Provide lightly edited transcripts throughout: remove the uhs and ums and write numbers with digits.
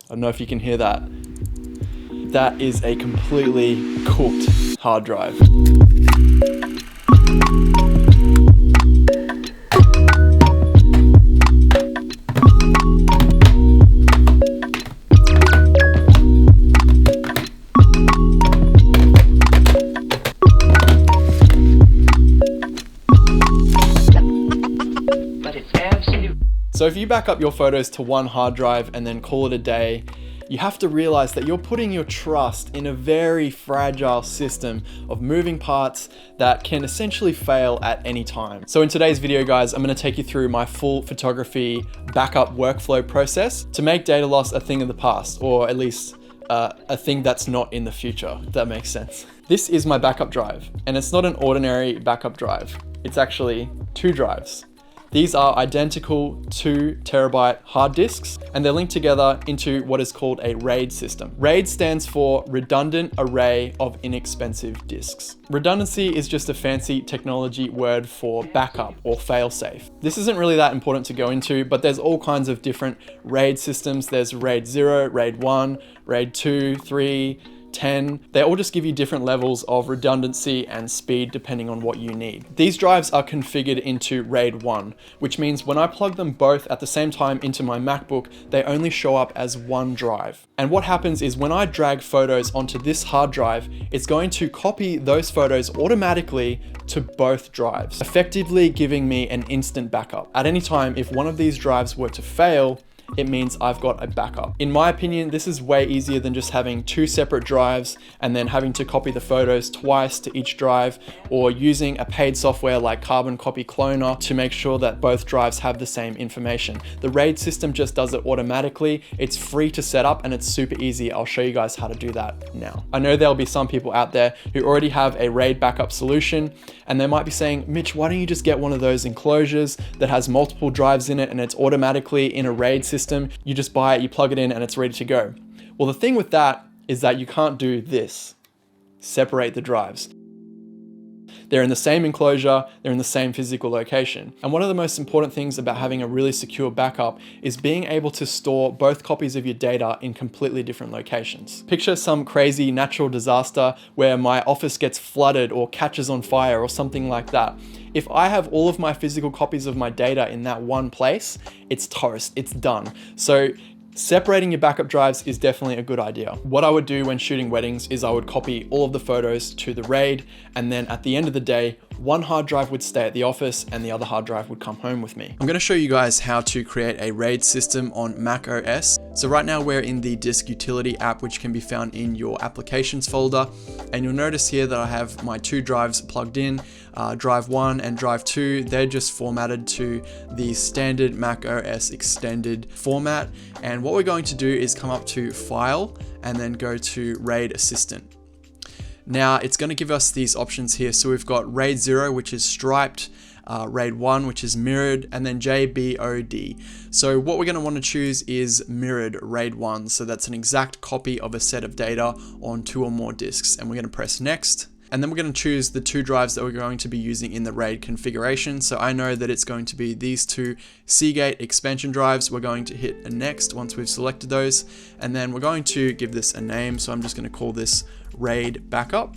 I don't know if you can hear that. That is a completely cooked hard drive. So if you back up your photos to one hard drive and then call it a day, you have to realize that you're putting your trust in a very fragile system of moving parts that can essentially fail at any time. So in today's video, guys, I'm going to take you through my full photography backup workflow process to make data loss a thing of the past, or at least a thing that's not in the future, if that makes sense. This is my backup drive, and it's not an ordinary backup drive. It's actually two drives. These are identical 2 terabyte hard disks, and they're linked together into what is called a RAID system. RAID stands for Redundant Array of Inexpensive Disks. Redundancy is just a fancy technology word for backup or failsafe. This isn't really that important to go into, but there's all kinds of different RAID systems. There's RAID 0, RAID 1, RAID 2, 3, 10. They all just give you different levels of redundancy and speed depending on what you need. These drives are configured into RAID 1, which means when I plug them both at the same time into my MacBook, they only show up as one drive. And what happens is when I drag photos onto this hard drive, it's going to copy those photos automatically to both drives, effectively giving me an instant backup. At any time, if one of these drives were to fail, it means I've got a backup. In my opinion, this is way easier than just having 2 separate drives and then having to copy the photos twice to each drive, or using a paid software like Carbon Copy Cloner to make sure that both drives have the same information. The RAID system just does it automatically. It's free to set up and it's super easy. I'll show you guys how to do that now. I know there'll be some people out there who already have a RAID backup solution, and they might be saying, Mitch, why don't you just get one of those enclosures that has multiple drives in it and it's automatically in a RAID system? You just buy it, you plug it in, and it's ready to go. Well, the thing with that is that you can't do this. Separate the drives. They're in the same enclosure, they're in the same physical location. And one of the most important things about having a really secure backup is being able to store both copies of your data in completely different locations. Picture some crazy natural disaster where my office gets flooded or catches on fire or something like that. If I have all of my physical copies of my data in that one place, it's toast, it's done. So separating your backup drives is definitely a good idea. What I would do when shooting weddings is I would copy all of the photos to the RAID, and then at the end of the day, one hard drive would stay at the office and the other hard drive would come home with me. I'm going to show you guys how to create a RAID system on Mac OS. So right now we're in the Disk Utility app, which can be found in your applications folder. And you'll notice here that I have my 2 drives plugged in, drive 1 and drive 2. They're just formatted to the standard Mac OS extended format. And what we're going to do is come up to File and then go to RAID Assistant. Now it's going to give us these options here. So we've got RAID 0, which is striped, RAID 1, which is mirrored, and then JBOD. So what we're going to want to choose is mirrored RAID 1. So that's an exact copy of a set of data on 2 or more disks. And we're going to press next. And then we're going to choose the 2 drives that we're going to be using in the RAID configuration. So I know that it's going to be these 2 Seagate expansion drives. We're going to hit a next once we've selected those. And then we're going to give this a name. So I'm just going to call this RAID Backup.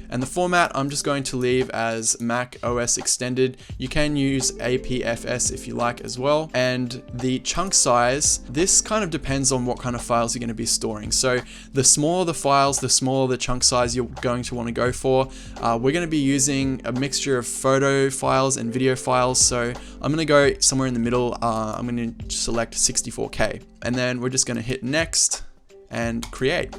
And the format I'm just going to leave as Mac OS Extended. You can use APFS if you like as well. And the chunk size, this kind of depends on what kind of files you're going to be storing. So the smaller the files, the smaller the chunk size you're going to want to go for. We're going to be using a mixture of photo files and video files. So I'm going to go somewhere in the middle. I'm going to select 64K. And then we're just going to hit next and create.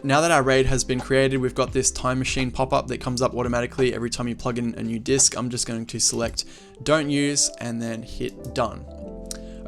Now that our RAID has been created, we've got this time machine pop-up that comes up automatically every time you plug in a new disk. I'm just going to select don't use and then hit done.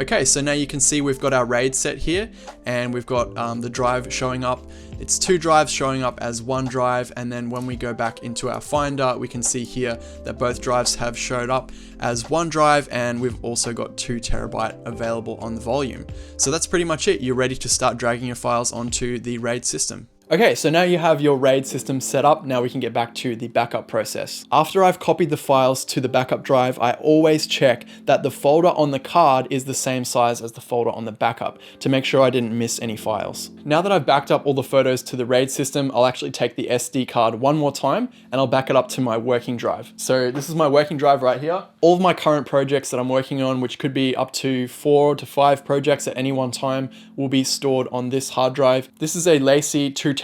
Okay, so now you can see we've got our RAID set here, and we've got the drive showing up. It's 2 drives showing up as 1 drive, and then when we go back into our Finder, we can see here that both drives have showed up as 1 drive, and we've also got 2 terabyte available on the volume. So that's pretty much it. You're ready to start dragging your files onto the RAID system. Okay, so now you have your RAID system set up. Now we can get back to the backup process. After I've copied the files to the backup drive, I always check that the folder on the card is the same size as the folder on the backup to make sure I didn't miss any files. Now that I've backed up all the photos to the RAID system, I'll actually take the SD card one more time and I'll back it up to my working drive. So this is my working drive right here. All of my current projects that I'm working on, which could be up to 4 to 5 projects at any one time, will be stored on this hard drive. This is a LaCie 2TB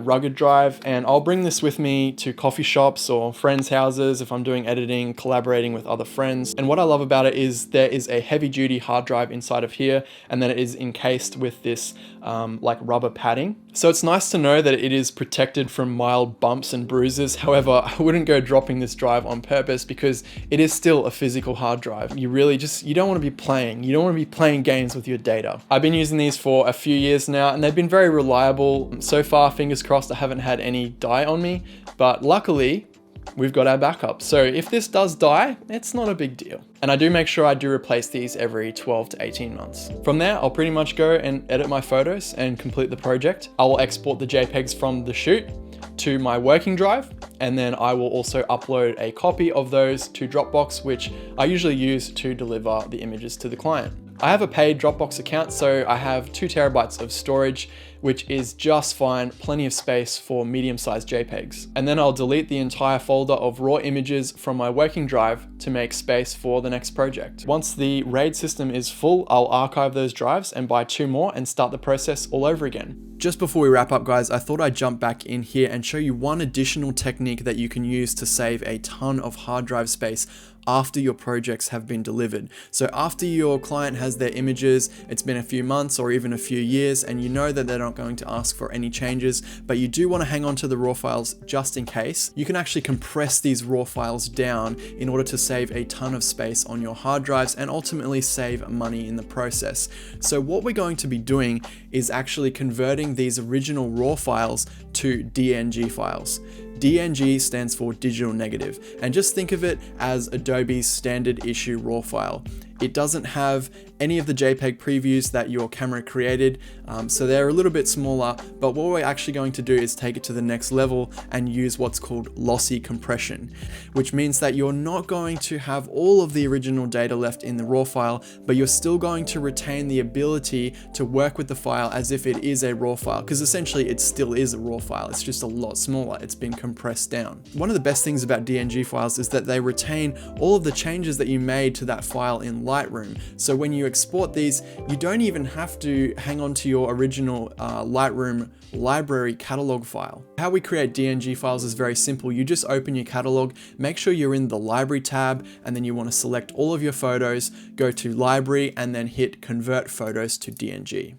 rugged drive, and I'll bring this with me to coffee shops or friends' houses if I'm doing editing, collaborating with other friends. And what I love about it is there is a heavy duty hard drive inside of here, and then it is encased with this like rubber padding. So it's nice to know that it is protected from mild bumps and bruises. However, I wouldn't go dropping this drive on purpose because it is still a physical hard drive. You really you don't want to be playing. You don't want to be playing games with your data. I've been using these for a few years now and they've been very reliable. So far, fingers crossed, I haven't had any die on me, but luckily we've got our backup. So if this does die, it's not a big deal. And I do make sure I do replace these every 12 to 18 months. From there, I'll pretty much go and edit my photos and complete the project. I will export the JPEGs from the shoot to my working drive, and then I will also upload a copy of those to Dropbox, which I usually use to deliver the images to the client. I have a paid Dropbox account, so I have 2 TB of storage, which is just fine, plenty of space for medium-sized JPEGs. And then I'll delete the entire folder of raw images from my working drive to make space for the next project. Once the RAID system is full, I'll archive those drives and buy 2 more and start the process all over again. Just before we wrap up, guys, I thought I'd jump back in here and show you one additional technique that you can use to save a ton of hard drive space after your projects have been delivered. So after your client has their images, it's been a few months or even a few years, and you know that they're not going to ask for any changes, but you do want to hang on to the raw files just in case. You can actually compress these raw files down in order to save a ton of space on your hard drives and ultimately save money in the process. So what we're going to be doing is actually converting these original raw files to DNG files. DNG stands for digital negative, and just think of it as Adobe's standard issue raw file. It doesn't have any of the JPEG previews that your camera created, so they're a little bit smaller, but what we're actually going to do is take it to the next level and use what's called lossy compression, which means that you're not going to have all of the original data left in the raw file, but you're still going to retain the ability to work with the file as if it is a raw file, because essentially it still is a raw file, it's just a lot smaller, it's been compressed down. One of the best things about DNG files is that they retain all of the changes that you made to that file in Lightroom. So when you export these, you don't even have to hang on to your original Lightroom library catalog file. How we create DNG files is very simple. You just open your catalog, make sure you're in the library tab, and then you want to select all of your photos, go to library, and then hit convert photos to DNG.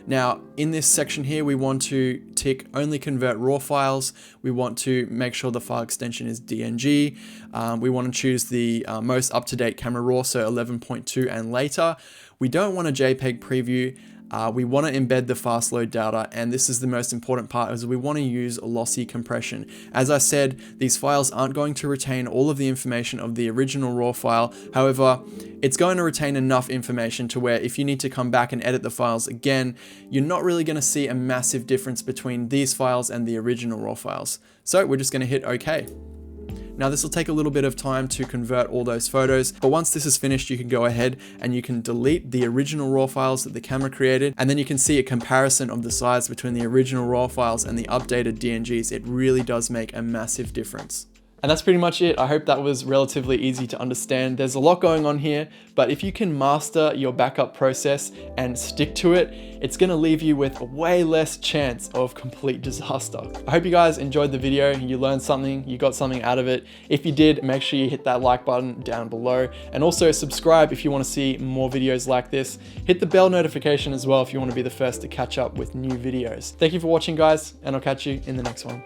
Now, in this section here, we want to tick only convert raw files. We want to make sure the file extension is DNG. We want to choose the most up-to-date camera raw, so 11.2 and later. We don't want a JPEG preview. We want to embed the fast load data, and this is the most important part, is we want to use lossy compression. As I said, these files aren't going to retain all of the information of the original raw file. However, it's going to retain enough information to where if you need to come back and edit the files again, you're not really going to see a massive difference between these files and the original raw files. So we're just going to hit OK. Now this will take a little bit of time to convert all those photos, but once this is finished, you can go ahead and you can delete the original raw files that the camera created, and then you can see a comparison of the size between the original raw files and the updated DNGs. It really does make a massive difference. And that's pretty much it. I hope that was relatively easy to understand. There's a lot going on here, but if you can master your backup process and stick to it, it's gonna leave you with way less chance of complete disaster. I hope you guys enjoyed the video, you learned something, you got something out of it. If you did, make sure you hit that like button down below, and also subscribe if you wanna see more videos like this. Hit the bell notification as well if you wanna be the first to catch up with new videos. Thank you for watching, guys, and I'll catch you in the next one.